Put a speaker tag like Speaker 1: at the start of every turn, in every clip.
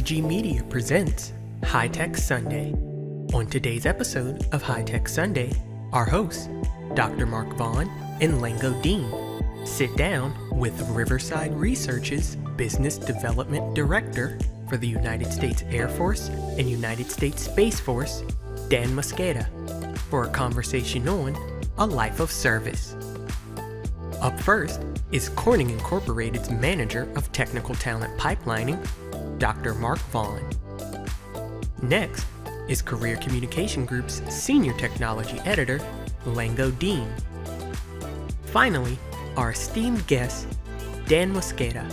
Speaker 1: CCG Media presents High Tech Sunday. On today's episode of High Tech Sunday, our hosts, Dr. Mark Vaughn and Lango Deen, sit down with Riverside Research's Business Development Director for the United States Air Force and United States Space Force, Dan Mosqueda, for a conversation on a life of service. Up first is Corning Incorporated's Manager of Technical Talent Pipelining, Dr. Mark Vaughn. Next is Career Communication Group's Senior Technology Editor, Lango Deen. Finally, our esteemed guest, Dan Mosqueda.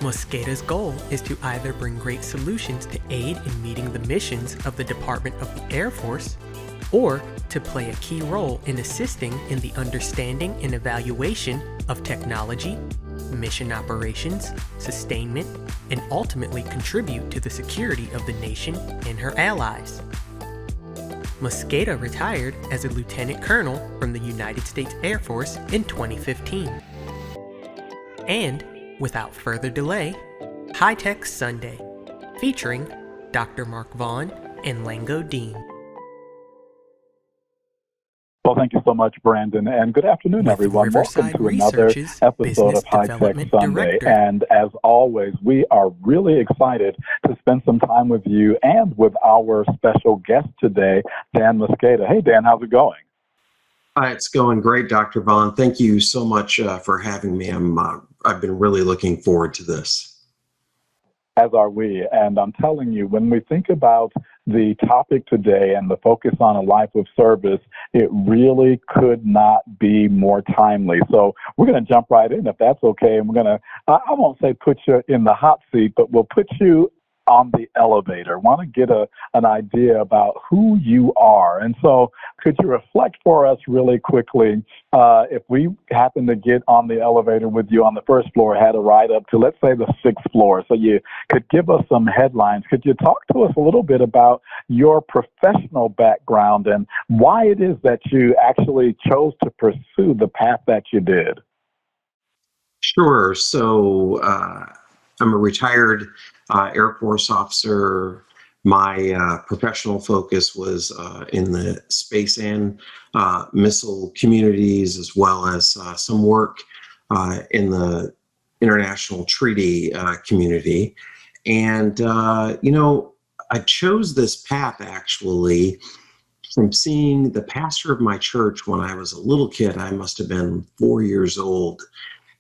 Speaker 1: Mosqueda's goal is to either bring great solutions to aid in meeting the missions of the Department of the Air Force, or to play a key role in assisting in the understanding and evaluation of technology, mission operations, sustainment, and ultimately contribute to the security of the nation and her allies. Mosqueda retired as a lieutenant colonel from the United States Air Force in 2015. And, without further delay, High Tech Sunday, featuring Dr. Mark Vaughn and Lango Deen.
Speaker 2: Well, thank you so much, Brandon, and good afternoon, everyone. Welcome to another episode of High Tech Sunday. And as always, we are really excited to spend some time with you and with our special guest today, Dan Mosqueda. Hey, Dan, how's it going?
Speaker 3: Hi, it's going great, Dr. Vaughn. Thank you so much for having me. I've been really looking forward to this.
Speaker 2: As are we. And I'm telling you, when we think about the topic today and the focus on a life of service, it really could not be more timely. So we're going to jump right in, if that's okay. And we're going to, I won't say put you in the hot seat, but we'll put you on the elevator. Want to get an idea about who you are. And so could you reflect for us really quickly, if we happen to get on the elevator with you on the first floor, had a ride up to, let's say, the sixth floor, so you could give us some headlines. Could you talk to us a little bit about your professional background and why it is that you actually chose to pursue the path that you did?
Speaker 3: Sure. So I'm a retired Air Force officer. My professional focus was in the space and missile communities, as well as some work in the international treaty community. And, I chose this path actually from seeing the pastor of my church when I was a little kid. I must have been 4 years old.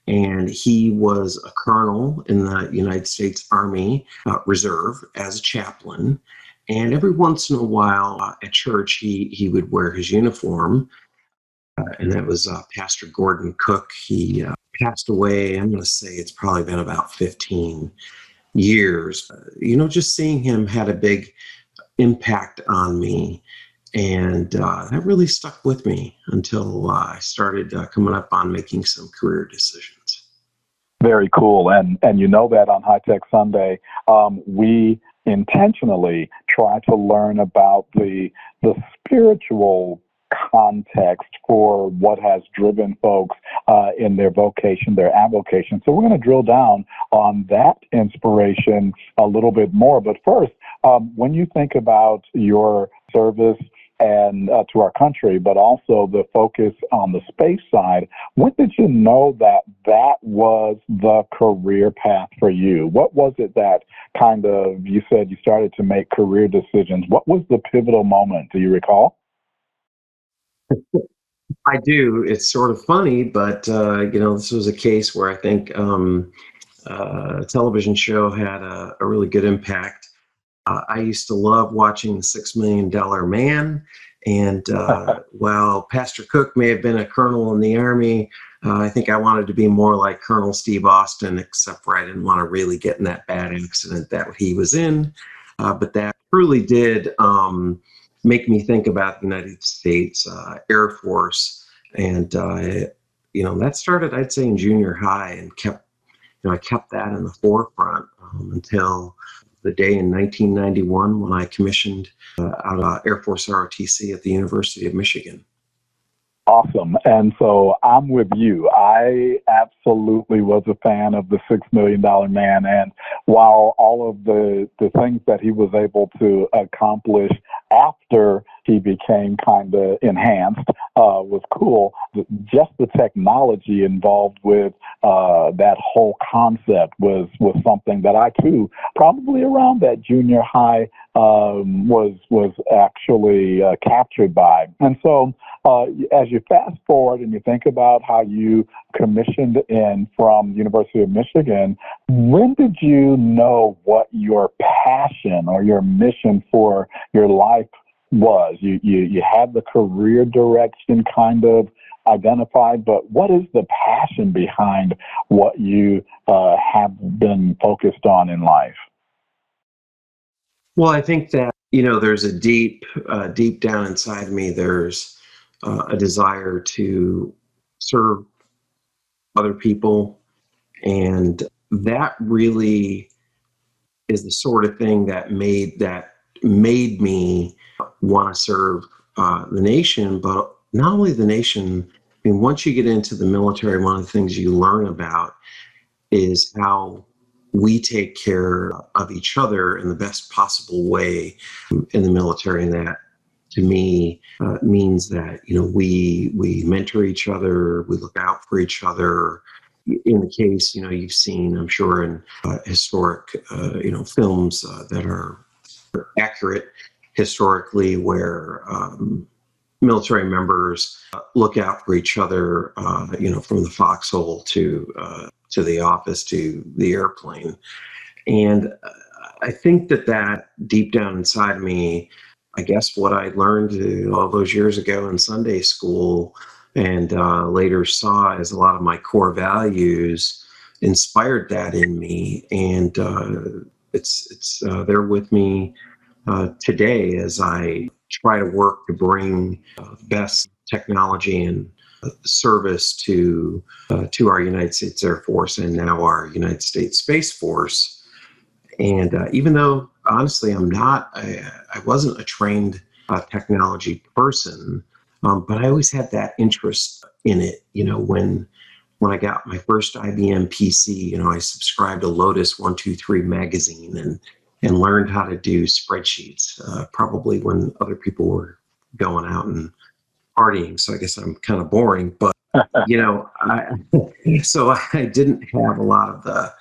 Speaker 3: And he was a colonel in the United States Army Reserve as a chaplain. And every once in a while at church, he would wear his uniform. And that was Pastor Gordon Cook. He passed away, I'm going to say it's probably been about 15 years. Just seeing him had a big impact on me. And that really stuck with me until I started coming up on making some career decisions.
Speaker 2: Very cool. And you know that on High Tech Sunday, we intentionally try to learn about the spiritual context for what has driven folks in their vocation, their avocation. So we're going to drill down on that inspiration a little bit more. But first, when you think about your service and to our country, but also the focus on the space side, when did you know that was the career path for you? What was it that you said you started to make career decisions? What was the pivotal moment? Do you recall?
Speaker 3: I do. It's sort of funny, but this was a case where I think a television show had a really good impact. I used to love watching The $6 Million Man, and while Pastor Cook may have been a colonel in the Army, I think I wanted to be more like Colonel Steve Austin, except for I didn't want to really get in that bad accident that he was in. But that truly did make me think about the United States Air Force, and that started, I'd say, in junior high, and I kept that in the forefront until the day in 1991 when I commissioned out of Air Force ROTC at the University of Michigan.
Speaker 2: Awesome. And so I'm with you. I absolutely was a fan of the $6 Million Man. And while all of the things that he was able to accomplish after he became kind of enhanced was cool, just the technology involved with that whole concept was something that I too, probably around that junior high, was actually captured by. And so as you fast forward and you think about how you commissioned in from University of Michigan, when did you know what your passion or your mission for your life was? You had the career direction kind of identified, but what is the passion behind what you have been focused on in life?
Speaker 3: Well, I think that, there's a deep down inside me, there's a desire to serve other people. And that really is the sort of thing that made me want to serve the nation, but not only the nation. I mean, once you get into the military, one of the things you learn about is how we take care of each other in the best possible way in the military. And that, to me, means that, we mentor each other, we look out for each other. In the case, you've seen, I'm sure, in historic, films that are accurate historically, where military members look out for each other, from the foxhole to the office to the airplane. And I think that deep down inside me, I guess what I learned all those years ago in Sunday school and later saw as a lot of my core values inspired that in me. And it's there with me today as I try to work to bring best technology and service to our United States Air Force and now our United States Space Force. And even though, honestly, I wasn't a trained technology person, but I always had that interest in it. When I got my first IBM PC, I subscribed to Lotus 123 magazine and learned how to do spreadsheets, probably when other people were going out and partying. So I guess I'm kind of boring, but so I didn't have a lot of the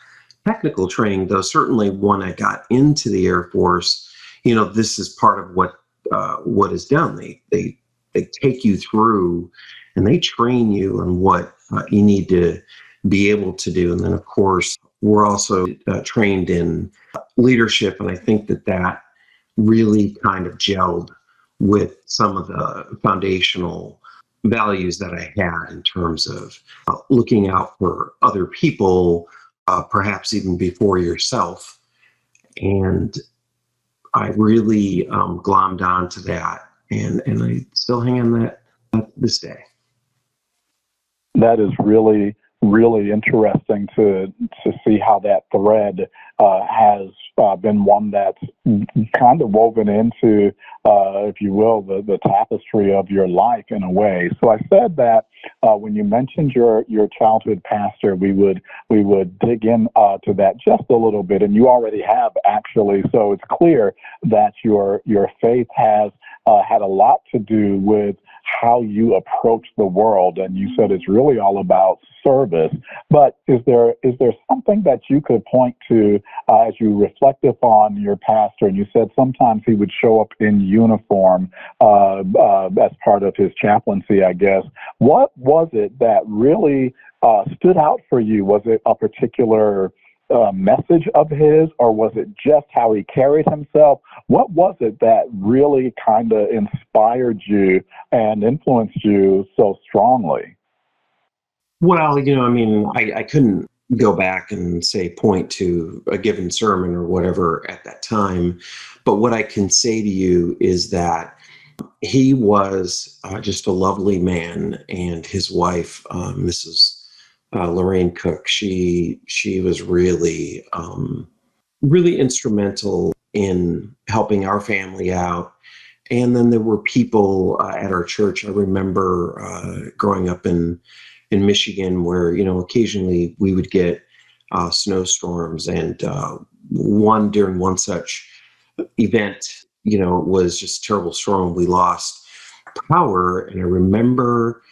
Speaker 3: technical training, though certainly when I got into the Air Force, this is part of what is done. They take you through and they train you on what you need to be able to do. And then, of course, we're also trained in leadership. And I think that really kind of gelled with some of the foundational values that I had in terms of looking out for other people, perhaps even before yourself. And I really glommed onto that, and I still hang on that this day.
Speaker 2: That is really, really interesting to see how that thread has been one that's kind of woven into, if you will, the tapestry of your life in a way. So I said that when you mentioned your childhood pastor, we would dig in to that just a little bit, and you already have actually. So it's clear that your faith has had a lot to do with how you approach the world, and you said it's really all about service. But is there something that you could point to as you reflect upon your pastor? And you said sometimes he would show up in uniform as part of his chaplaincy, I guess. What was it that really stood out for you? Was it a particular message of his, or was it just how he carried himself? What was it that really kind of inspired you and influenced you so strongly?
Speaker 3: Well, I couldn't go back and say point to a given sermon or whatever at that time. But what I can say to you is that he was just a lovely man, and his wife, Mrs. Lorraine Cook, she was really, really instrumental in helping our family out And then there were people at our church. I remember growing up in Michigan, where occasionally we would get snowstorms, and during one such event, it was just a terrible storm. We lost power, and I remember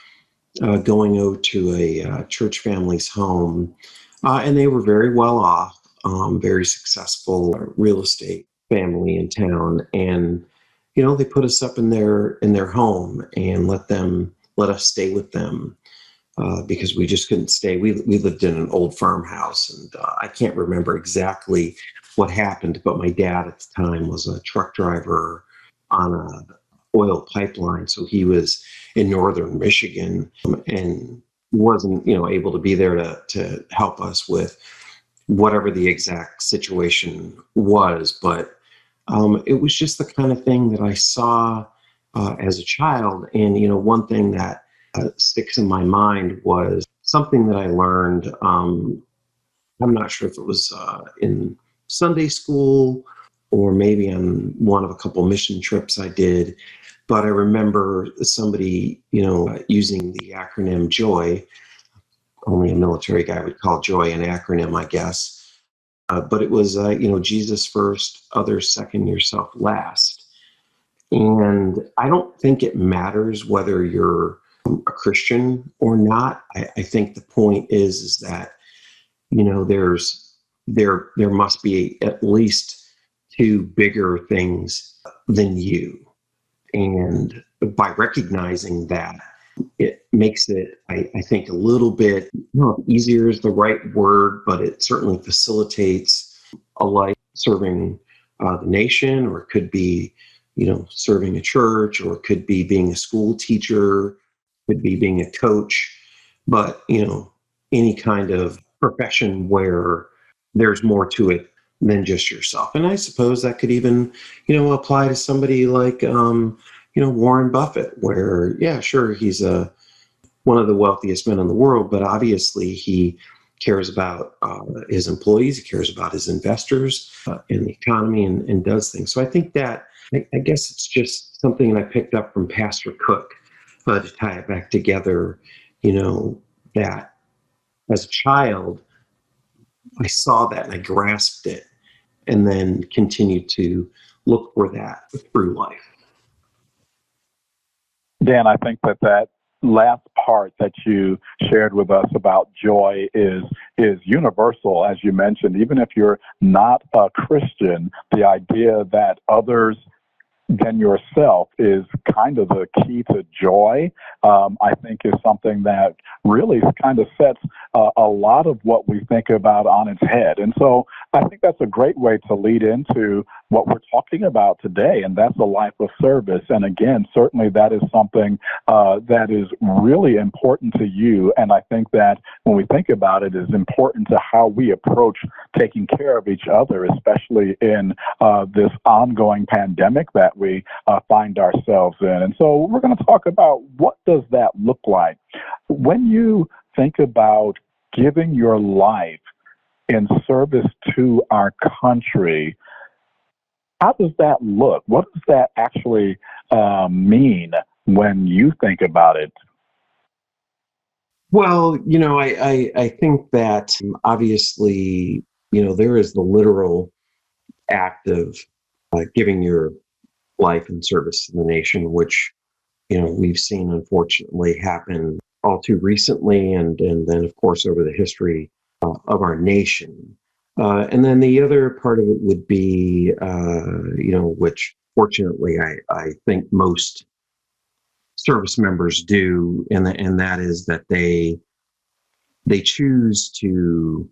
Speaker 3: going over to a church family's home, and they were very well off, very successful real estate family in town, and they put us up in their home and let us stay with them, because we just couldn't stay. We lived in an old farmhouse, and I can't remember exactly what happened, but my dad at the time was a truck driver on a oil pipeline, so he was in northern Michigan, and wasn't able to be there to help us with whatever the exact situation was. But it was just the kind of thing that I saw as a child. And one thing that sticks in my mind was something that I learned. I'm not sure if it was in Sunday school or maybe on one of a couple mission trips I did, but I remember somebody, using the acronym JOY. Only a military guy would call JOY an acronym, I guess. But it was, Jesus first, others second, yourself last. And I don't think it matters whether you're a Christian or not. I think the point is that, there must be at least two bigger things than you. And by recognizing that, it makes it, I think, a little bit, easier is the right word, but it certainly facilitates a life serving the nation, or it could be, serving a church, or it could be being a school teacher, could be being a coach, but, any kind of profession where there's more to it than just yourself. And I suppose that could even, apply to somebody like, Warren Buffett, where, yeah, sure, he's one of the wealthiest men in the world, but obviously he cares about his employees, he cares about his investors in the economy, and does things. So I think that, I guess it's just something that I picked up from Pastor Cook, to tie it back together, that as a child, I saw that and I grasped it, and then continued to look for that through life.
Speaker 2: Dan, I think that last part that you shared with us about joy is universal, as you mentioned. Even if you're not a Christian, the idea that others than yourself is kind of the key to joy, I think is something that really kind of sets a lot of what we think about on its head. And so I think that's a great way to lead into what we're talking about today, and that's a life of service. And again, certainly that is something that is really important to you. And I think that when we think about it, is important to how we approach taking care of each other, especially in this ongoing pandemic that we find ourselves in. And so we're going to talk about, what does that look like? When you think about giving your life in service to our country, how does that look? What does that actually mean when you think about it?
Speaker 3: Well, I think that obviously, there is the literal act of giving your life in service to the nation, which, we've seen unfortunately happen all too recently, and then of course over the history of our nation. And then the other part of it would be, which fortunately I think most service members do, and that is that they choose to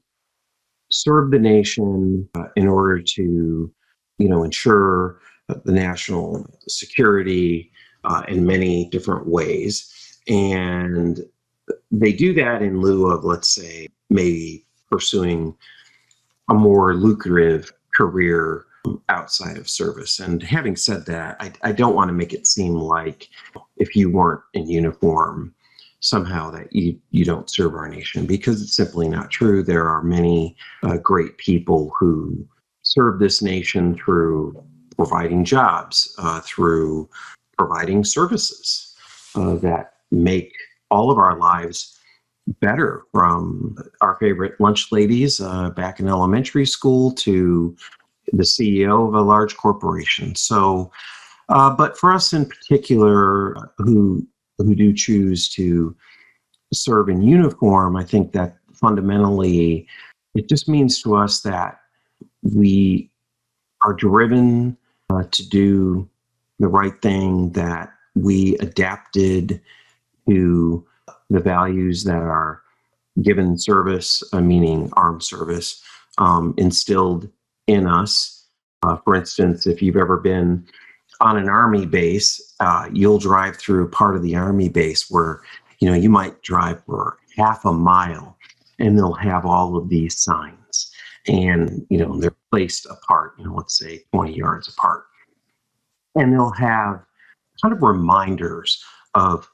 Speaker 3: serve the nation in order to, ensure the national security in many different ways. And they do that in lieu of, let's say, maybe pursuing a more lucrative career outside of service. And having said that, I don't want to make it seem like if you weren't in uniform, somehow that you don't serve our nation, because it's simply not true. There are many great people who serve this nation through providing jobs, through providing services that make all of our lives better, from our favorite lunch ladies back in elementary school to the CEO of a large corporation. So, but for us in particular, who do choose to serve in uniform, I think that fundamentally it just means to us that we are driven to do the right thing, that we adapted to the values that are given service, meaning armed service, instilled in us. For instance, if you've ever been on an army base, you'll drive through part of the army base where, you might drive for half a mile and they'll have all of these signs, and, they're placed apart, let's say 20 yards apart. And they'll have kind of reminders of,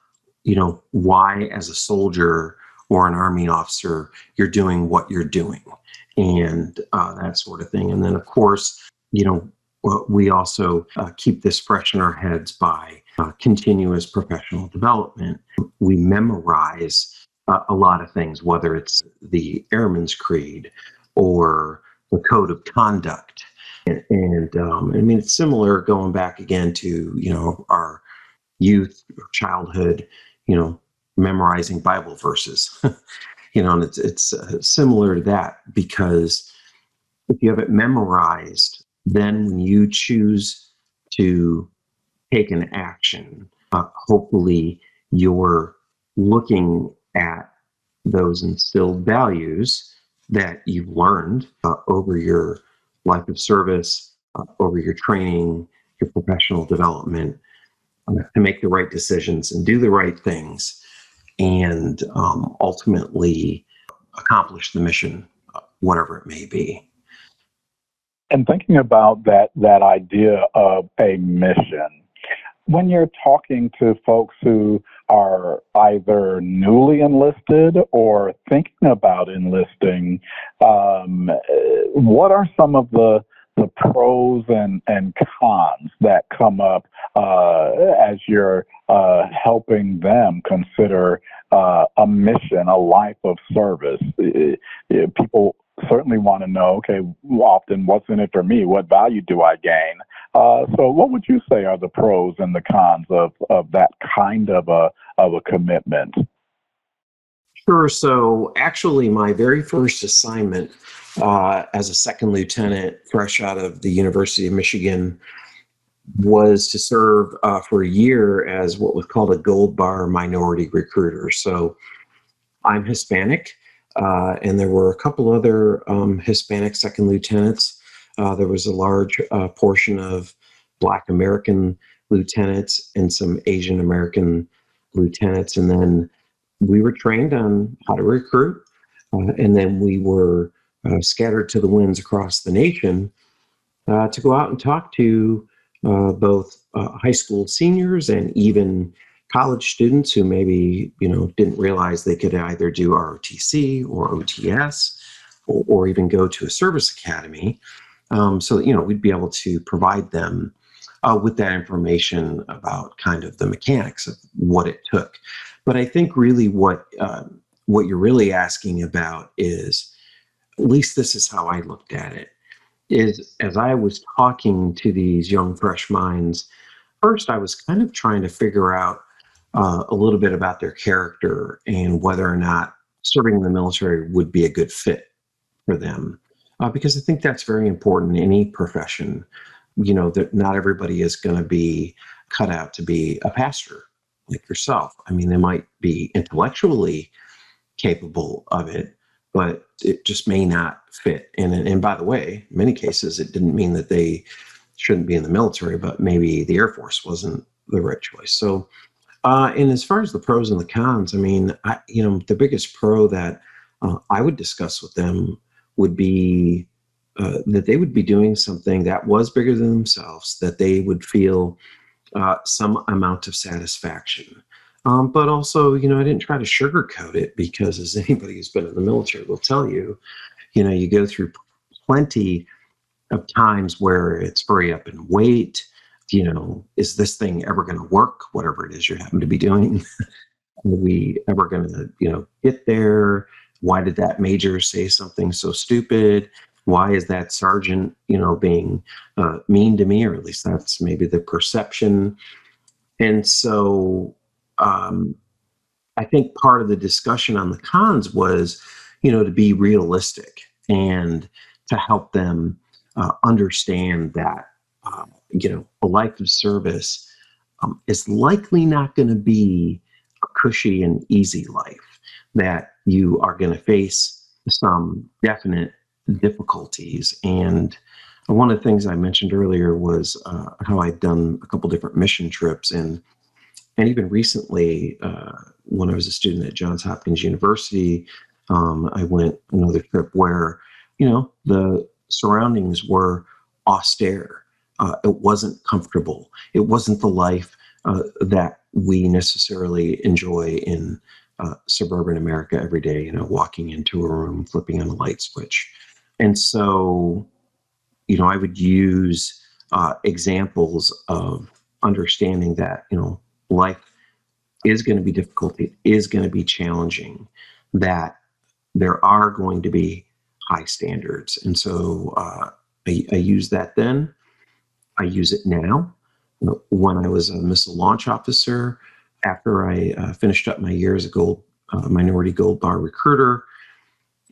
Speaker 3: why as a soldier or an army officer, you're doing what you're doing, and that sort of thing. And then, of course, we also keep this fresh in our heads by continuous professional development. We memorize a lot of things, whether it's the Airman's Creed or the Code of Conduct. And I mean, it's similar going back again to, our youth or childhood, memorizing Bible verses, and it's similar to that, because if you have it memorized, then when you choose to take an action, hopefully you're looking at those instilled values that you've learned over your life of service, over your training, your professional development, to make the right decisions and do the right things, and ultimately accomplish the mission, whatever it may be.
Speaker 2: And thinking about that idea of a mission, when you're talking to folks who are either newly enlisted or thinking about enlisting, what are some of the pros and cons that come up as you're helping them consider a mission, a life of service? People certainly want to know, okay, often what's in it for me? What value do I gain? So what would you say are the pros and the cons of that kind of a commitment?
Speaker 3: Sure. So actually, my very first assignment as a second lieutenant, fresh out of the University of Michigan, was to serve for a year as what was called a gold bar minority recruiter. So I'm Hispanic, and there were a couple other Hispanic second lieutenants. There was a large portion of Black American lieutenants and some Asian American lieutenants. And then we were trained on how to recruit, and then we were scattered to the winds across the nation to go out and talk to both high school seniors and even college students who maybe didn't realize they could either do ROTC or OTS or even go to a service academy. So we'd be able to provide them with that information about kind of the mechanics of what it took. But I think really what you're really asking about is, at least this is how I looked at it, is as I was talking to these young, fresh minds, first I was kind of trying to figure out a little bit about their character and whether or not serving in the military would be a good fit for them. Because I think that's very important in any profession, that not everybody is going to be cut out to be a pastor like yourself. I mean, they might be intellectually capable of it, but it just may not fit. And by the way, in many cases, it didn't mean that they shouldn't be in the military, but maybe the Air Force wasn't the right choice. So, and as far as the pros and the cons, I mean, the biggest pro that I would discuss with them would be that they would be doing something that was bigger than themselves, that they would feel some amount of satisfaction. But also, I didn't try to sugarcoat it, because as anybody who's been in the military will tell you, you go through plenty of times where it's hurry up and wait. Is this thing ever going to work? Whatever it is you happen to be doing, are we ever going to, get there? Why did that major say something so stupid? Why is that sergeant, being mean to me? Or at least that's maybe the perception. And so I think part of the discussion on the cons was, to be realistic and to help them understand that, a life of service is likely not going to be a cushy and easy life, that you are going to face some definite difficulties. And one of the things I mentioned earlier was how I've done a couple different mission trips. And even recently, when I was a student at Johns Hopkins University, I went another trip where, the surroundings were austere. It wasn't comfortable. It wasn't the life that we necessarily enjoy in suburban America every day, walking into a room, flipping on a light switch. And so, I would use examples of understanding that, life is going to be difficult, it is going to be challenging, that there are going to be high standards. And so I use that then. I use it now. When I was a missile launch officer, after I finished up my year as a minority gold bar recruiter,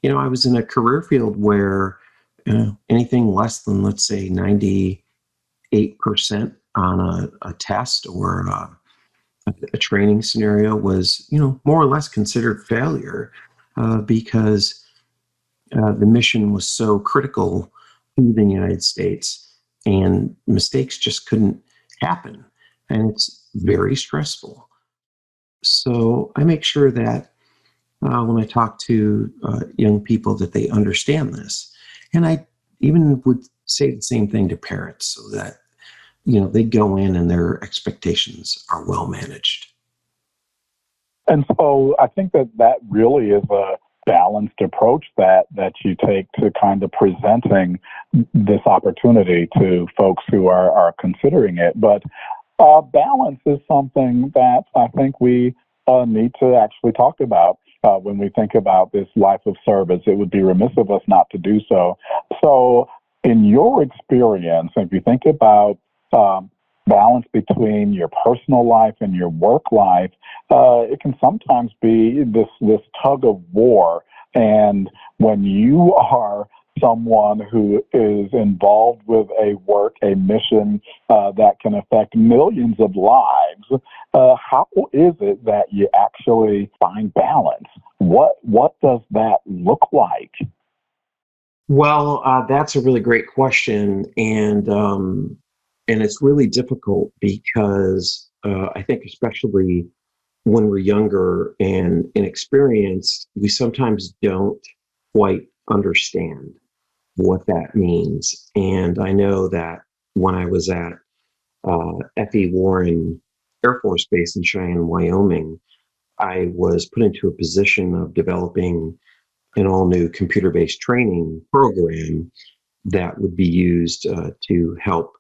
Speaker 3: I was in a career field where anything less than, let's say, 98% on a test or a training scenario was, more or less considered failure because the mission was so critical to the United States, and mistakes just couldn't happen. And it's very stressful. So I make sure that when I talk to young people that they understand this. And I even would say the same thing to parents so that, they go in and their expectations are well managed.
Speaker 2: And so I think that really is a balanced approach that you take to kind of presenting this opportunity to folks who are considering it. But balance is something that I think we need to actually talk about when we think about this life of service. It would be remiss of us not to do so. So in your experience, if you think about balance between your personal life and your work life, it can sometimes be this tug of war. And when you are someone who is involved with a mission that can affect millions of lives, how is it that you actually find balance? What does that look like?
Speaker 3: Well, that's a really great question, and it's really difficult because I think, especially when we're younger and inexperienced, we sometimes don't quite understand what that means. And I know that when I was at F.E. Warren Air Force Base in Cheyenne, Wyoming, I was put into a position of developing an all-new computer-based training program that would be used to help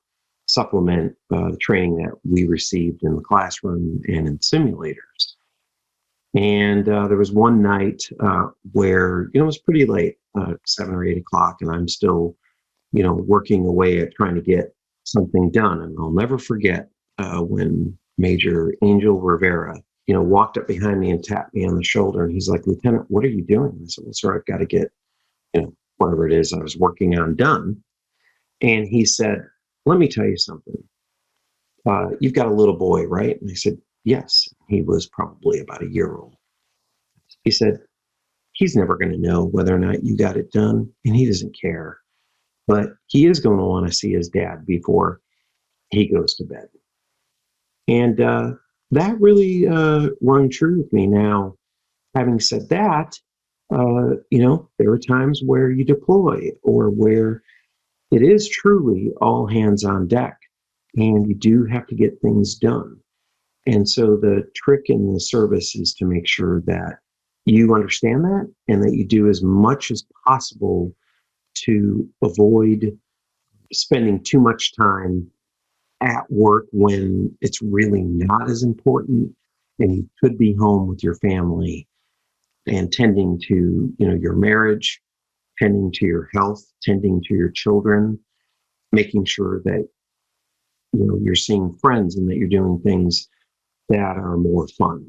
Speaker 3: supplement the training that we received in the classroom and in simulators. And there was one night where, it was pretty late, 7 or 8 o'clock, and I'm still, working away at trying to get something done. And I'll never forget when Major Angel Rivera, walked up behind me and tapped me on the shoulder. And he's like, "Lieutenant, what are you doing?" I said, "Well, sir, I've got to get, whatever it is I was working on done." And he said, "Let me tell you something. You've got a little boy, right?" And I said, "Yes." He was probably about a year old. He said, "He's never going to know whether or not you got it done, and he doesn't care. But he is going to want to see his dad before he goes to bed." And that really rung true with me. Now, having said that, there are times where you deploy or where it is truly all hands on deck, and you do have to get things done. And so the trick in the service is to make sure that you understand that and that you do as much as possible to avoid spending too much time at work when it's really not as important, and you could be home with your family and tending to, your marriage, tending to your health, tending to your children, making sure that, you're seeing friends and that you're doing things that are more fun.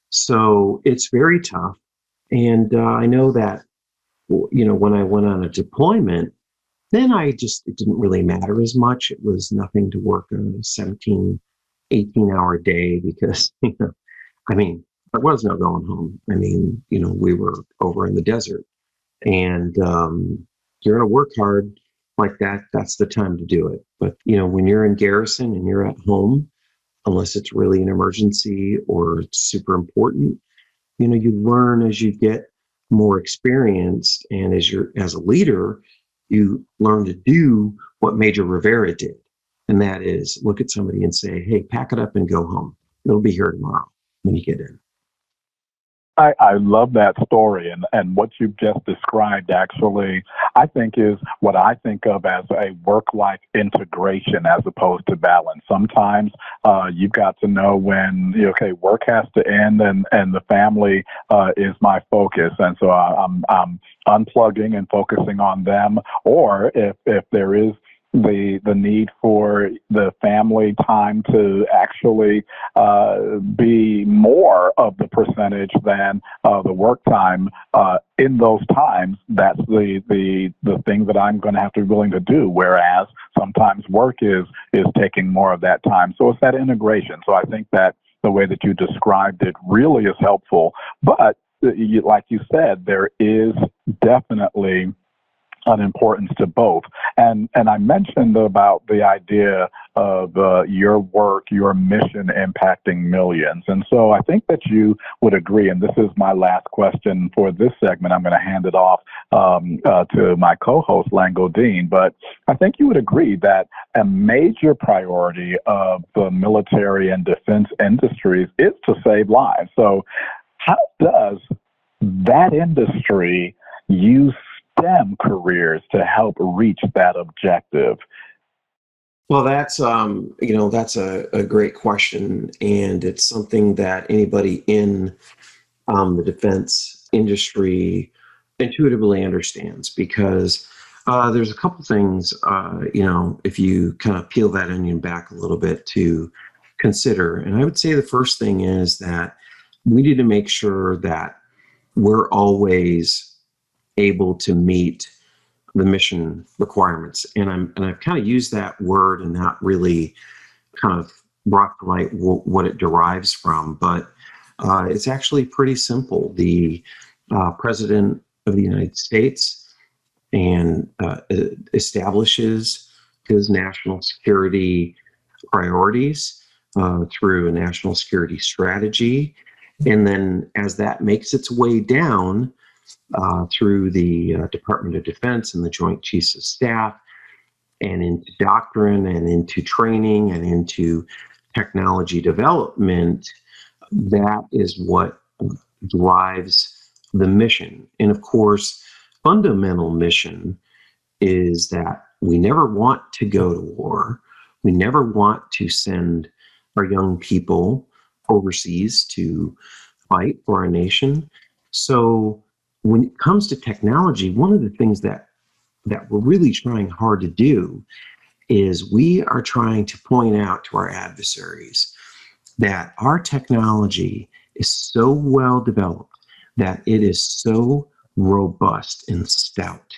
Speaker 3: So it's very tough. And I know that, when I went on a deployment, then it didn't really matter as much. It was nothing to work a 17, 18-hour day because, I mean, there was no going home. I mean, we were over in the desert. And you're going to work hard like that. That's the time to do it. But, when you're in garrison and you're at home, unless it's really an emergency or it's super important, you learn as you get more experienced, and as a leader, you learn to do what Major Rivera did, and that is look at somebody and say, "Hey, pack it up and go home. It'll be here tomorrow when you get in."
Speaker 2: I love that story, and what you've just described actually, I think, is what I think of as a work-life integration as opposed to balance. Sometimes you've got to know when, okay, work has to end and the family is my focus. And so I'm unplugging and focusing on them. Or if there is the need for the family time to actually be more of the percentage than the work time, in those times, that's the thing that I'm going to have to be willing to do. Whereas sometimes work is taking more of that time. So it's that integration. So I think that the way that you described it really is helpful. But like you said, there is definitely an importance to both. And I mentioned about the idea of your work, your mission impacting millions. And so I think that you would agree, and this is my last question for this segment. I'm going to hand it off to my co-host, Lango Deen. But I think you would agree that a major priority of the military and defense industries is to save lives. So how does that industry use STEM careers to help reach that objective?
Speaker 3: Well, that's that's a great question, and it's something that anybody in the defense industry intuitively understands, because there's a couple things if you kind of peel that onion back a little bit to consider. And I would say the first thing is that we need to make sure that we're always able to meet the mission requirements. And I've kind of used that word and not really kind of brought to light what it derives from, but it's actually pretty simple. The President of the United States and establishes his national security priorities through a national security strategy. And then as that makes its way down through the Department of Defense and the Joint Chiefs of Staff, and into doctrine and into training and into technology development, that is what drives the mission. And of course, fundamental mission is that we never want to go to war. We never want to send our young people overseas to fight for our nation. So when it comes to technology, one of the things that we're really trying hard to do is we are trying to point out to our adversaries that our technology is so well developed, that it is so robust and stout,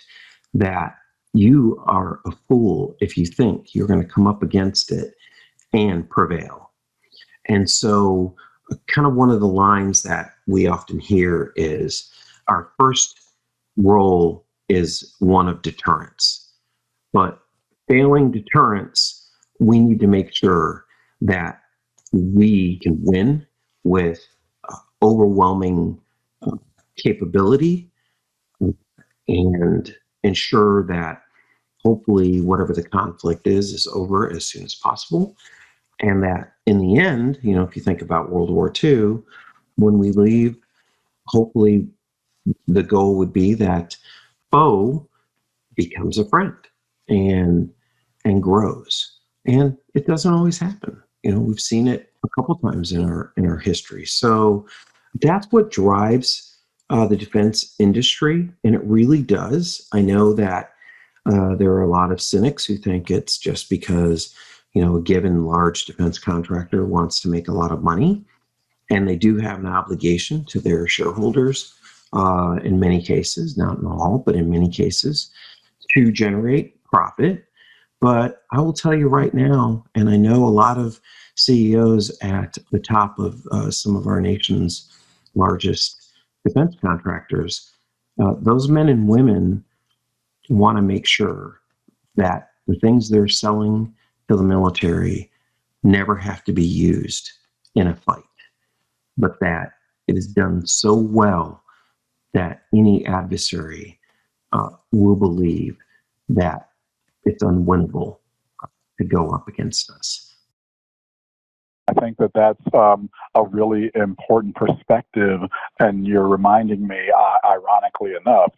Speaker 3: that you are a fool if you think you're going to come up against it and prevail. And so kind of one of the lines that we often hear is, our first role is one of deterrence. But failing deterrence, we need to make sure that we can win with overwhelming capability, and ensure that hopefully whatever the conflict is over as soon as possible. And that in the end, if you think about World War II, when we leave, hopefully the goal would be that foe becomes a friend. And and grows. And it doesn't always happen. We've seen it a couple times in our history. So that's what drives the defense industry, and it really does. I know that there are a lot of cynics who think it's just because a given large defense contractor wants to make a lot of money, and they do have an obligation to their shareholders in many cases, not in all, but in many cases, to generate profit. But I will tell you right now, and I know a lot of CEOs at the top of some of our nation's largest defense contractors, those men and women want to make sure that the things they're selling to the military never have to be used in a fight, but that it is done so well that any adversary will believe that it's unwinnable to go up against us.
Speaker 2: I think that that's a really important perspective, and you're reminding me, ironically enough,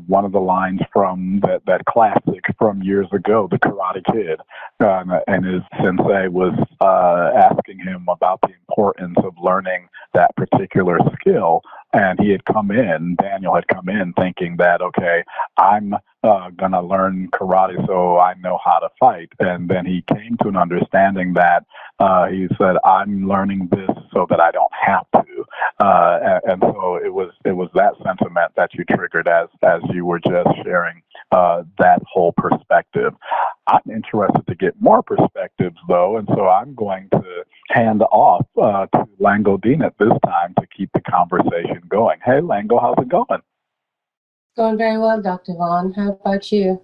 Speaker 2: one of the lines from that classic from years ago, The Karate Kid, and his sensei was asking him about the importance of learning that particular skill, and Daniel had come in thinking that, okay, I'm going to learn karate so I know how to fight, and then he came to an understanding that he said, I'm learning this so that I don't have to. And so it was that sentiment that you triggered as you were just sharing that whole perspective. I'm interested to get more perspectives, though, and so I'm going to hand off to Lango Deen at this time to keep the conversation going. Hey, Lango, how's it going?
Speaker 4: Going very well, Dr. Vaughn. How about you?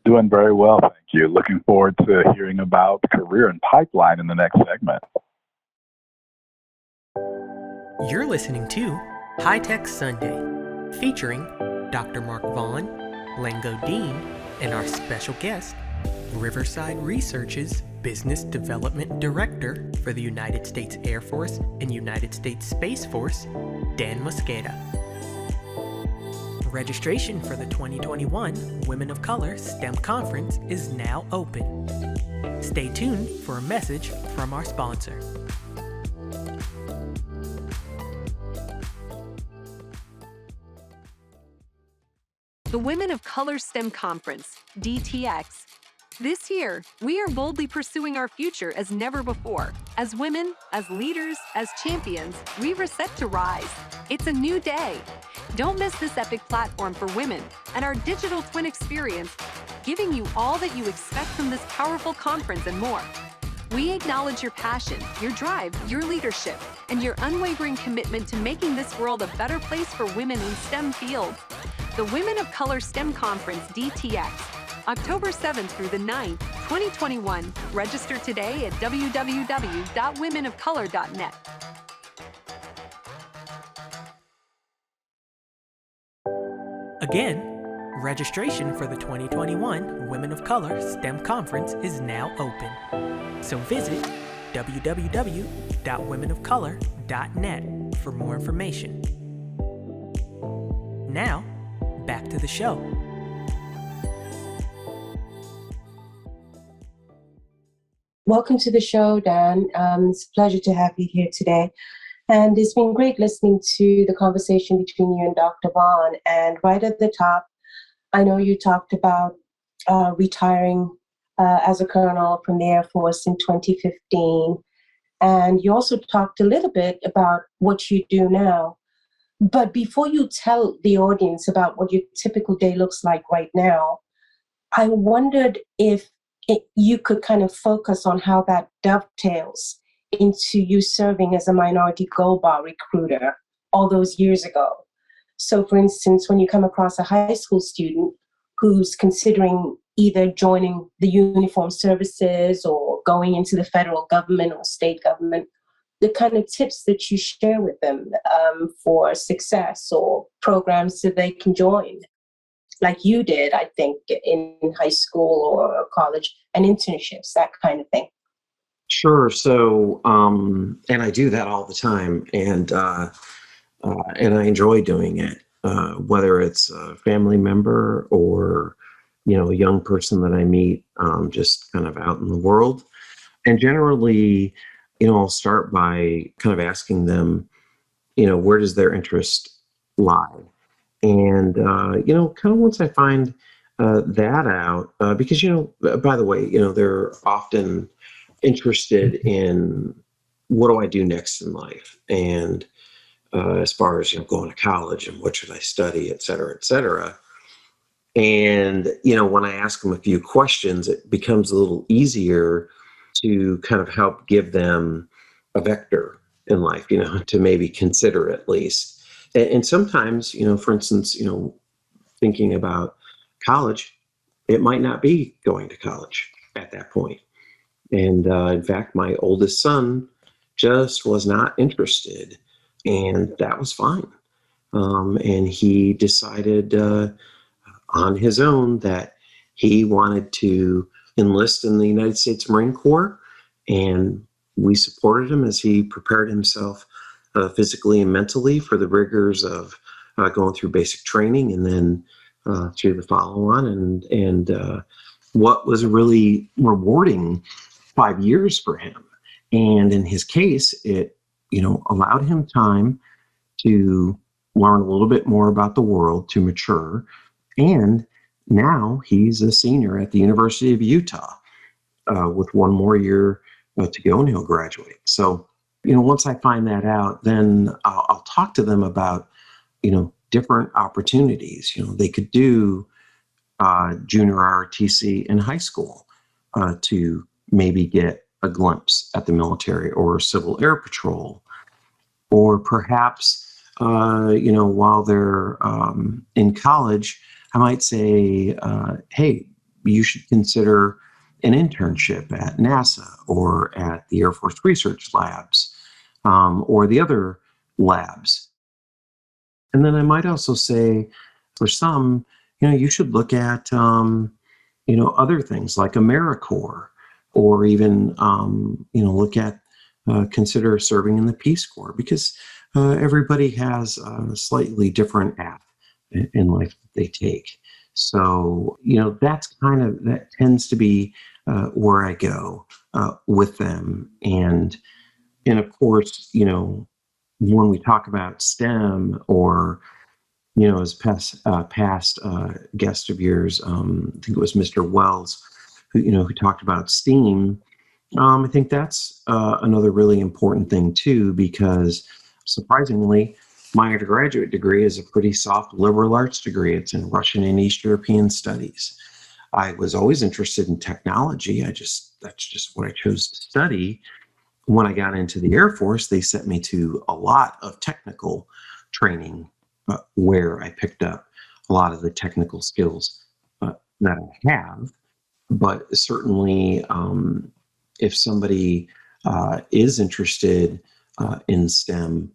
Speaker 2: Doing very well, thank you. Looking forward to hearing about career and pipeline in the next segment.
Speaker 1: You're listening to High Tech Sunday, featuring Dr. Mark Vaughn, Lango Deen, and our special guest, Riverside Research's Business Development Director for the United States Air Force and United States Space Force, Dan Mosqueda. Registration for the 2021 Women of Color STEM Conference is now open. Stay tuned for a message from our sponsor.
Speaker 5: The Women of Color STEM Conference, DTX. This year, we are boldly pursuing our future as never before. As women, as leaders, as champions, we are set to rise. It's a new day. Don't miss this epic platform for women and our digital twin experience, giving you all that you expect from this powerful conference and more. We acknowledge your passion, your drive, your leadership, and your unwavering commitment to making this world a better place for women in STEM fields. The Women of Color STEM Conference, DTX, October 7th through the 9th, 2021. Register today at www.womenofcolor.net.
Speaker 1: Again, registration for the 2021 Women of Color STEM Conference is now open. So visit www.womenofcolor.net for more information. Now, back to the show.
Speaker 4: Welcome to the show, Dan. It's a pleasure to have you here today. And it's been great listening to the conversation between you and Dr. Vaughn. And right at the top, I know you talked about retiring as a colonel from the Air Force in 2015. And you also talked a little bit about what you do now. But before you tell the audience about what your typical day looks like right now, I wondered if you could kind of focus on how that dovetails into you serving as a minority gold bar recruiter all those years ago. So for instance, when you come across a high school student who's considering either joining the uniformed services or going into the federal government or state government, the kind of tips that you share with them for success or programs that they can join, like you did, I think, in high school or college, and internships, that kind of thing.
Speaker 3: Sure. So, and I do that all the time, and I enjoy doing it, whether it's a family member or a young person that I meet, just kind of out in the world. And generally, I'll start by kind of asking them, where does their interest lie? And, kind of once I find that out, because, by the way, they're often interested in what do I do next in life? And as far as, going to college and what should I study, et cetera, et cetera. And, when I ask them a few questions, it becomes a little easier to kind of help give them a vector in life, to maybe consider at least. And sometimes, for instance, thinking about college, it might not be going to college at that point. And in fact, my oldest son just was not interested, and that was fine. And he decided on his own that he wanted to enlist in the United States Marine Corps, and we supported him as he prepared himself physically and mentally for the rigors of going through basic training and then through the follow-on. And what was a really rewarding 5 years for him. And in his case, it allowed him time to learn a little bit more about the world, to mature. And now he's a senior at the University of Utah with one more year to go, and he'll graduate. So, once I find that out, then I'll talk to them about, different opportunities. They could do junior ROTC in high school to maybe get a glimpse at the military or Civil Air Patrol, or perhaps, while they're in college, I might say, hey, you should consider an internship at NASA or at the Air Force Research Labs or the other labs. And then I might also say, for some, you should look at, other things like AmeriCorps, or even, look at, consider serving in the Peace Corps, because everybody has a slightly different path in life that they take. So, that tends to be where I go with them. And of course, when we talk about STEM, or, as past guest of yours, I think it was Mr. Wells, who talked about STEAM. I think that's another really important thing too, because surprisingly, my undergraduate degree is a pretty soft liberal arts degree. It's in Russian and East European studies. I was always interested in technology. That's just what I chose to study. When I got into the Air Force, they sent me to a lot of technical training where I picked up a lot of the technical skills that I have. But certainly, if somebody is interested in STEM,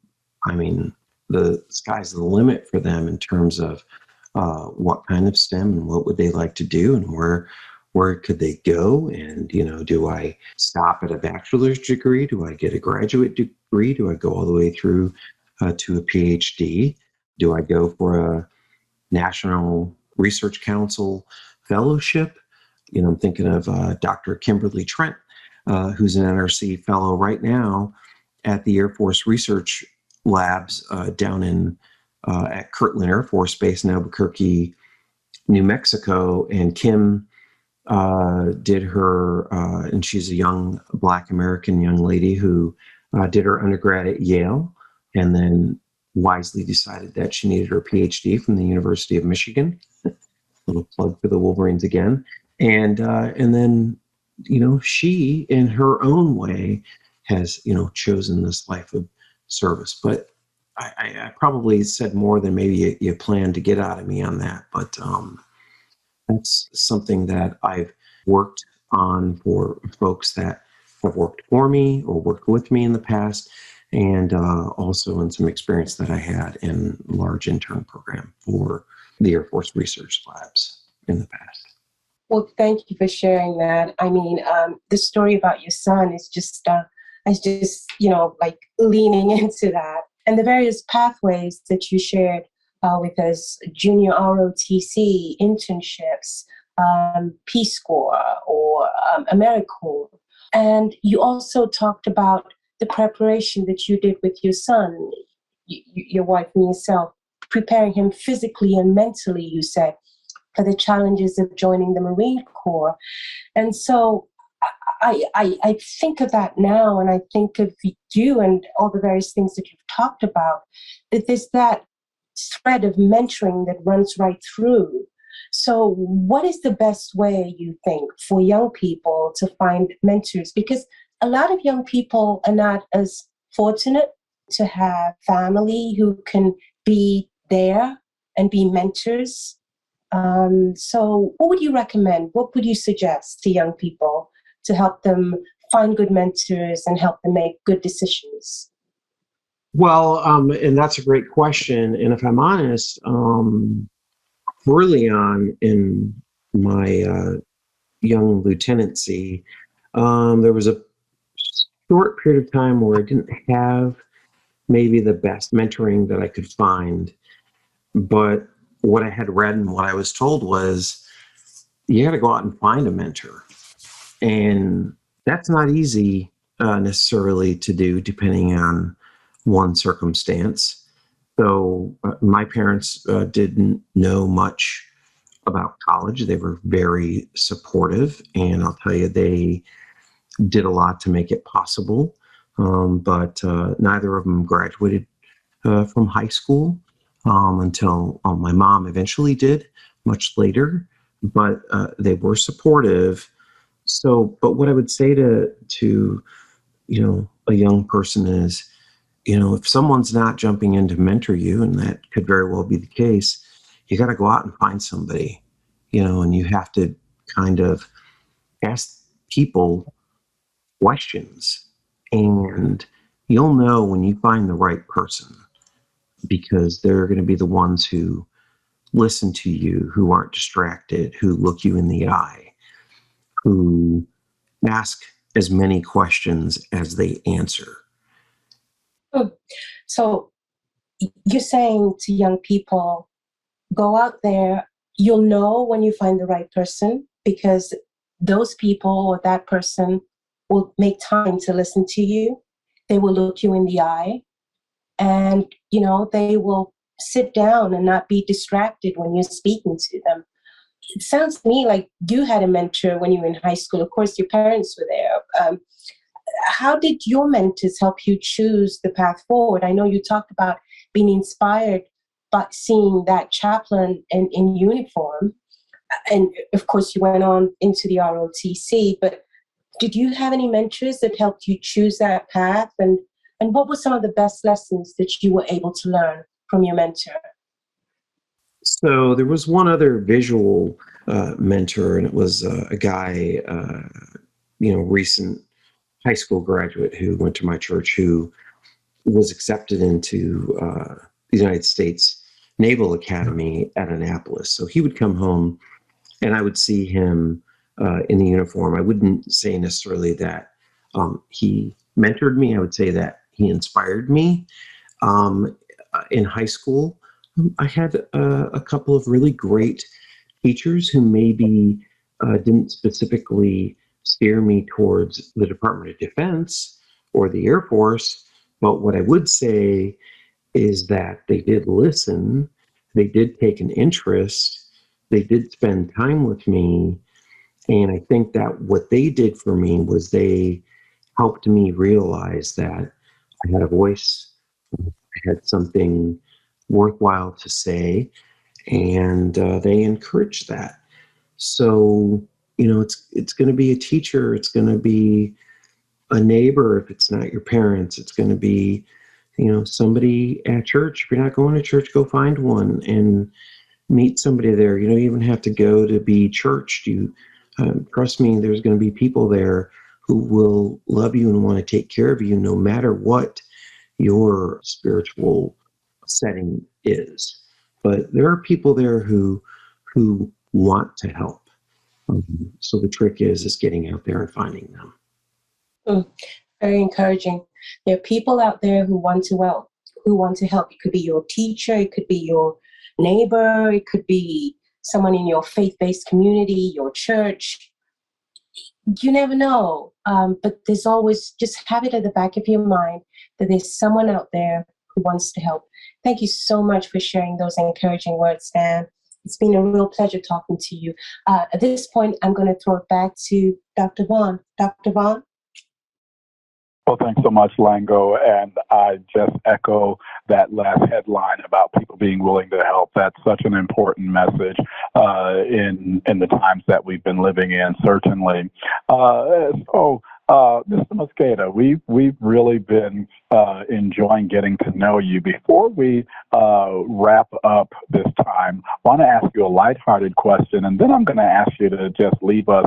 Speaker 3: I mean, the sky's the limit for them in terms of what kind of STEM and what would they like to do, and where could they go? And, do I stop at a bachelor's degree? Do I get a graduate degree? Do I go all the way through to a PhD? Do I go for a National Research Council fellowship? I'm thinking of Dr. Kimberly Trent, who's an NRC fellow right now at the Air Force Research Labs down in at Kirtland Air Force Base in Albuquerque, New Mexico. And Kim did her, and she's a young Black American young lady who did her undergrad at Yale, and then wisely decided that she needed her PhD from the University of Michigan. Little plug for the Wolverines again. And then, she in her own way has, chosen this life of service. But I probably said more than maybe you planned to get out of me on that. But that's something that I've worked on for folks that have worked for me or worked with me in the past, and also in some experience that I had in large intern program for the Air Force Research Labs in the past.
Speaker 4: Well, thank you for sharing that. I mean, the story about your son is just, like leaning into that, and the various pathways that you shared with us, junior ROTC internships, Peace Corps or AmeriCorps. And you also talked about the preparation that you did with your son, your wife and yourself, preparing him physically and mentally, you said, for the challenges of joining the Marine Corps. And so I think of that now, and I think of you and all the various things that you've talked about, that there's that thread of mentoring that runs right through. So what is the best way, you think, for young people to find mentors? Because a lot of young people are not as fortunate to have family who can be there and be mentors. So what would you recommend? What would you suggest to young people to help them find good mentors and help them make good decisions?
Speaker 3: Well, and that's a great question. And if I'm honest, early on in my young lieutenancy, there was a short period of time where I didn't have maybe the best mentoring that I could find. But what I had read and what I was told was you got to go out and find a mentor. And that's not easy necessarily to do, depending on one circumstance. So my parents didn't know much about college. They were very supportive, and I'll tell you, they did a lot to make it possible. But neither of them graduated from high school until my mom eventually did, much later. But they were supportive. So, but what I would say to a young person is, if someone's not jumping in to mentor you, and that could very well be the case, you got to go out and find somebody, and you have to kind of ask people questions, and you'll know when you find the right person, because they're going to be the ones who listen to you, who aren't distracted, who look you in the eye, who ask as many questions as they answer.
Speaker 4: So you're saying to young people, go out there, you'll know when you find the right person, because those people or that person will make time to listen to you. They will look you in the eye, and, they will sit down and not be distracted when you're speaking to them. It sounds to me like you had a mentor when you were in high school. Of course, your parents were there. How did your mentors help you choose the path forward? I know you talked about being inspired by seeing that chaplain in uniform. And of course, you went on into the ROTC, but did you have any mentors that helped you choose that path? And what were some of the best lessons that you were able to learn from your mentor?
Speaker 3: So there was one other visual mentor, and it was a guy, recent high school graduate who went to my church, who was accepted into the United States Naval Academy at Annapolis. So he would come home, and I would see him in the uniform. I wouldn't say necessarily that he mentored me. I would say that he inspired me. In high school, I had a couple of really great teachers who maybe didn't specifically steer me towards the Department of Defense or the Air Force. But what I would say is that they did listen, they did take an interest, they did spend time with me. And I think that what they did for me was they helped me realize that I had a voice, I had something worthwhile to say, and they encouraged that. So, it's going to be a teacher, it's going to be a neighbor. If it's not your parents, it's going to be, somebody at church. If you're not going to church, go find one and meet somebody there. You don't even have to go to be churched. Trust me, there's going to be people there who will love you and want to take care of you, no matter what your spiritual setting is. But there are people there who want to help. So the trick is getting out there and finding them.
Speaker 4: Very encouraging. There are people out there who want to help. It could be your teacher, it could be your neighbor, it could be someone in your faith-based community, your church. You never know. But there's always, just have it at the back of your mind that there's someone out there who wants to help. Thank you so much for sharing those encouraging words, Dan. It's been a real pleasure talking to you. At this point, I'm going to throw it back to Dr. Vaughn. Dr. Vaughn?
Speaker 2: Well, thanks so much, Lango. And I just echo that last headline about people being willing to help. That's such an important message in the times that we've been living in, certainly. Mr. Mosqueda, we've really been enjoying getting to know you. Before we wrap up this time, I want to ask you a lighthearted question, and then I'm going to ask you to just leave us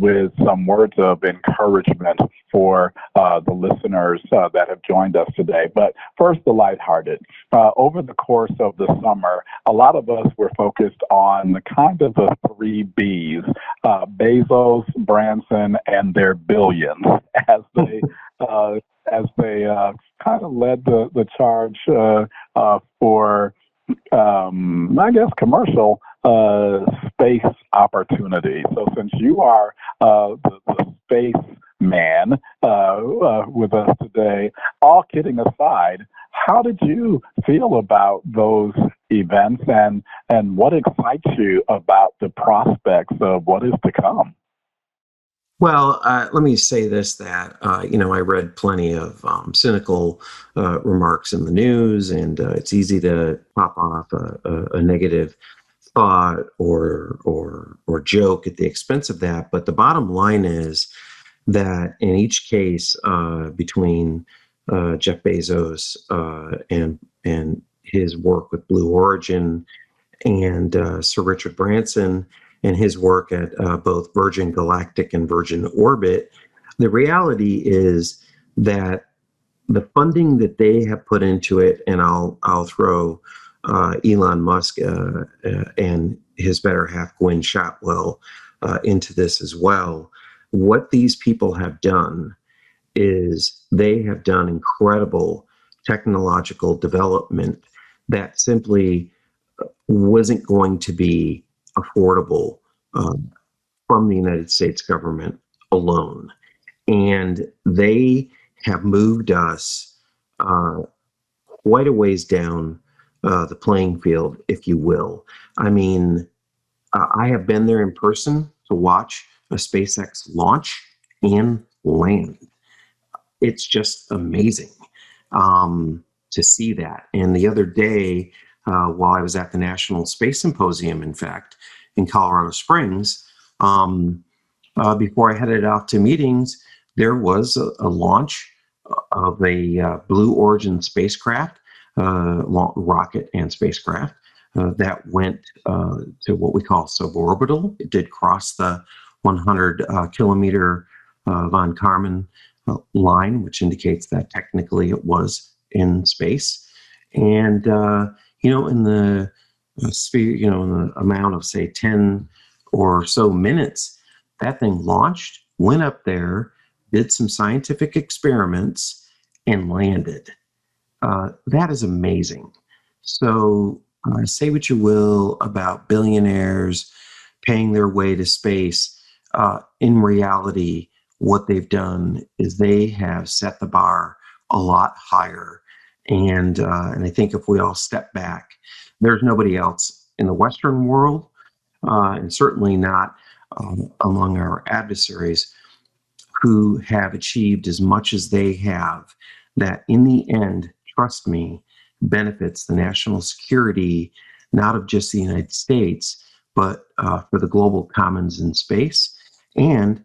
Speaker 2: with some words of encouragement for the listeners that have joined us today. But first, the lighthearted. Over the course of the summer, a lot of us were focused on the kind of the three Bs, Bezos, Branson, and their billions, as they kind of led the charge for, I guess, commercial space opportunity. So since you are the space man with us today, all kidding aside, how did you feel about those events, and what excites you about the prospects of what is to come?
Speaker 3: Well, let me say this, that, I read plenty of cynical remarks in the news, and it's easy to pop off a negative thought or joke at the expense of that. But the bottom line is that in each case between Jeff Bezos and his work with Blue Origin and Sir Richard Branson and his work at both Virgin Galactic and Virgin Orbit, the reality is that the funding that they have put into it, and I'll throw Elon Musk and his better half, Gwynne Shotwell, into this as well. What these people have done is they have done incredible technological development that simply wasn't going to be affordable from the United States government alone. And they have moved us quite a ways down the playing field, if you will. I mean, I have been there in person to watch a SpaceX launch and land. It's just amazing to see that. And the other day, while I was at the National Space Symposium, in fact, in Colorado Springs, before I headed out to meetings, there was a launch of a Blue Origin spacecraft, rocket and spacecraft, that went to what we call suborbital. It did cross the 100 kilometer von Karman line, which indicates that technically it was in space. And, in the sphere, in the amount of, say, 10 or so minutes, that thing launched, went up there, did some scientific experiments, and landed. That is amazing. So say what you will about billionaires paying their way to space. In reality, what they've done is they have set the bar a lot higher. And I think if we all step back, there's nobody else in the Western world, and certainly not among our adversaries, who have achieved as much as they have, that in the end, trust me, benefits the national security, not of just the United States, but for the global commons in space, and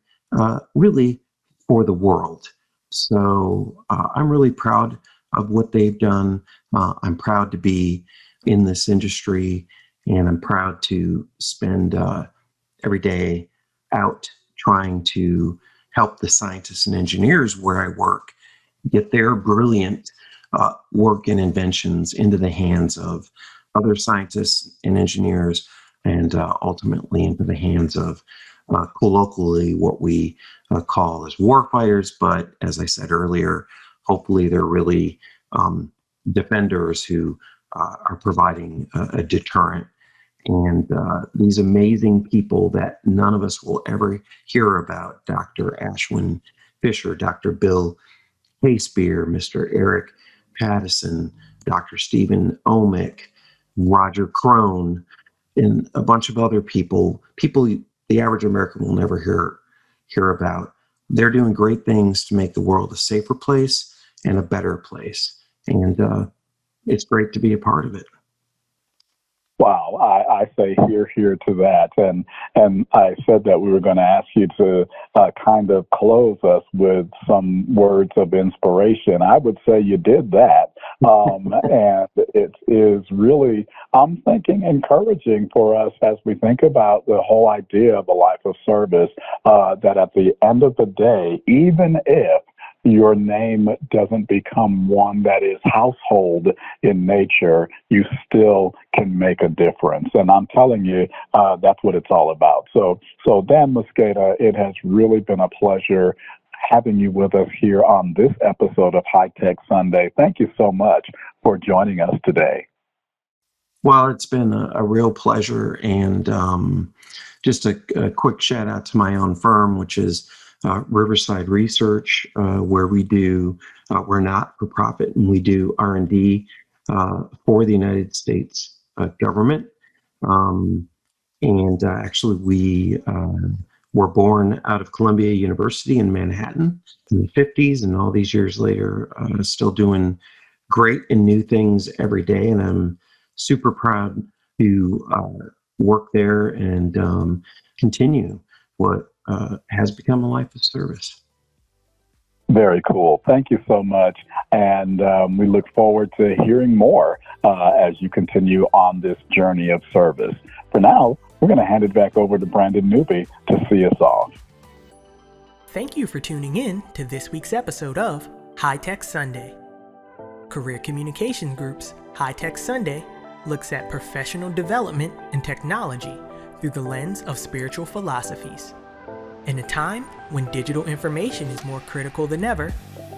Speaker 3: really for the world. So I'm really proud of what they've done. I'm proud to be in this industry, and I'm proud to spend every day out trying to help the scientists and engineers where I work get their brilliant work and inventions into the hands of other scientists and engineers, and ultimately into the hands of colloquially what we call as warfighters. But as I said earlier, hopefully they're really defenders who are providing a deterrent and these amazing people that none of us will ever hear about: Dr. Ashwin Fisher, Dr. Bill Hayspear, Mr. Eric Pattison, Dr. Stephen Omick, Roger Crone, and a bunch of other people the average American will never hear about. They're doing great things to make the world a safer place and a better place. And it's great to be a part of it.
Speaker 2: Wow, I say here to that, and I said that we were going to ask you to kind of close us with some words of inspiration. I would say you did that, and it is really, I'm thinking, encouraging for us as we think about the whole idea of a life of service. That at the end of the day, even if your name doesn't become one that is household in nature, you still can make a difference. And I'm telling you, that's what it's all about. So Dan Mosqueda, it has really been a pleasure having you with us here on this episode of High Tech Sunday. Thank you so much for joining us today.
Speaker 3: Well, it's been a real pleasure. And just a quick shout out to my own firm, which is Riverside Research, where we're not for profit, and we do R&D for the United States government. Actually, we were born out of Columbia University in Manhattan in the 50s, and all these years later, still doing great and new things every day. And I'm super proud to work there and continue what has become a life of service.
Speaker 2: Very cool. Thank you so much. And we look forward to hearing more as you continue on this journey of service. For now, we're going to hand it back over to Brandon Newby to see us off.
Speaker 1: Thank you for tuning in to this week's episode of High Tech Sunday. Career Communications Group's High Tech Sunday looks at professional development and technology through the lens of spiritual philosophies. In a time when digital information is more critical than ever,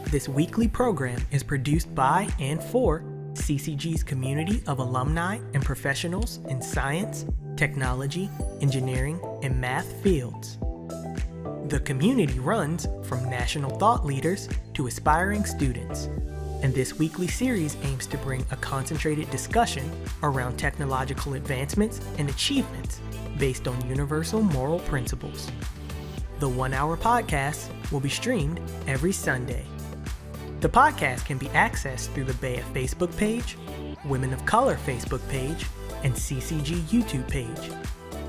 Speaker 1: this weekly program is produced by and for CCG's community of alumni and professionals in science, technology, engineering, and math fields. The community runs from national thought leaders to aspiring students, and this weekly series aims to bring a concentrated discussion around technological advancements and achievements based on universal moral principles. The 1-hour podcast will be streamed every Sunday. The podcast can be accessed through the BEA Facebook page, Women of Color Facebook page, and CCG YouTube page,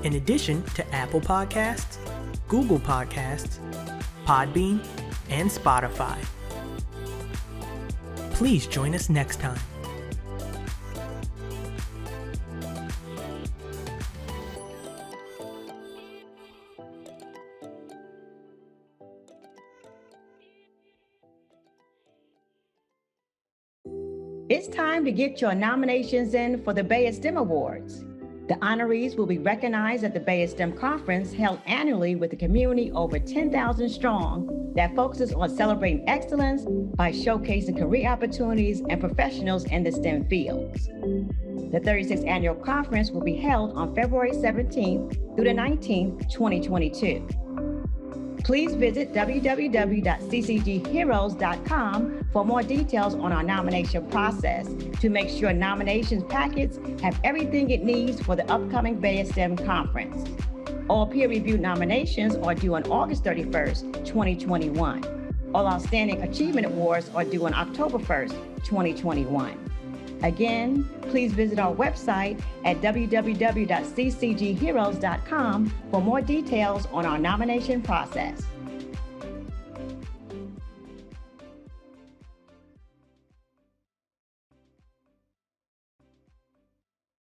Speaker 1: in addition to Apple Podcasts, Google Podcasts, Podbean, and Spotify. Please join us next time.
Speaker 6: It's time to get your nominations in for the BEA STEM Awards. The honorees will be recognized at the BEA STEM Conference held annually with a community over 10,000 strong that focuses on celebrating excellence by showcasing career opportunities and professionals in the STEM fields. The 36th annual conference will be held on February 17th through the 19th, 2022. Please visit www.ccgheroes.com for more details on our nomination process to make sure nominations packets have everything it needs for the upcoming BEA STEM conference. All peer-reviewed nominations are due on August 31st, 2021. All outstanding achievement awards are due on October 1st, 2021. Again, please visit our website at www.ccgheroes.com for more details on our nomination process.